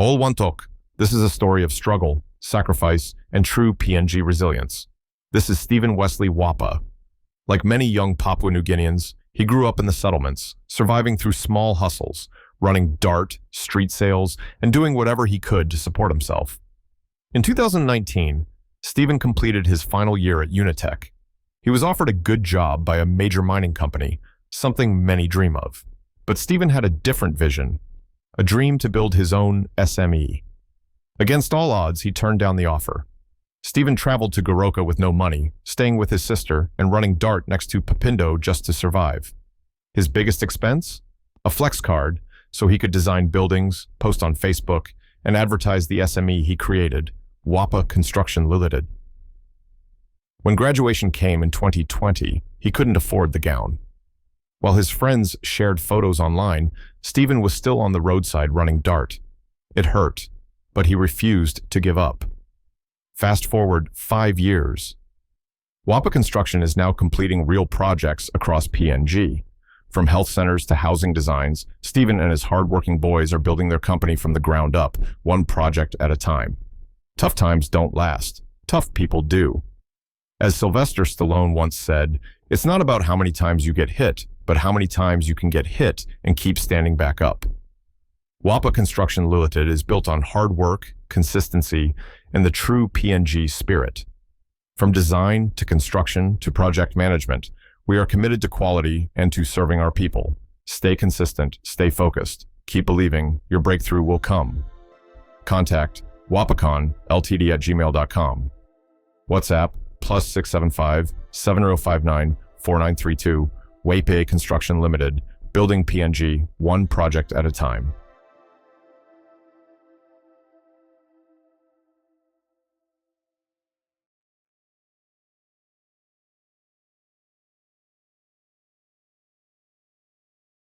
All wantok. This is a story of struggle, sacrifice, and true PNG resilience. This is Steven Wesley Wapa. Like many young Papua New Guineans, he grew up in the settlements, surviving through small hustles, running dart, street sales, and doing whatever he could to support himself. In 2019, Steven completed his final year at Unitech. He was offered a good job by a major mining company, something many dream of. But Steven had a different vision, a dream to build his own SME. Against all odds, he turned down the offer. Steven traveled to Goroka with no money, staying with his sister and running dart next to Papindo just to survive. His biggest expense? A flex card, so he could design buildings, post on Facebook, and advertise the SME he created, Wapa Construction Limited. When graduation came in 2020, he couldn't afford the gown. While his friends shared photos online, Steven was still on the roadside running dart. It hurt, but he refused to give up. Fast forward 5 years. Wapa Construction is now completing real projects across PNG. From health centers to housing designs, Steven and his hardworking boys are building their company from the ground up, one project at a time. Tough times don't last. Tough people do. As Sylvester Stallone once said, it's not about how many times you get hit, but how many times you can get hit and keep standing back up. Wapa Construction Limited is built on hard work, consistency, and the true PNG spirit. From design to construction to project management, we are committed to quality and to serving our people. Stay consistent, stay focused, keep believing, your breakthrough will come. Contact wapacon@ltd@gmail.com. WhatsApp +675 7059 4932. Wapa Construction Limited, building PNG one project at a time.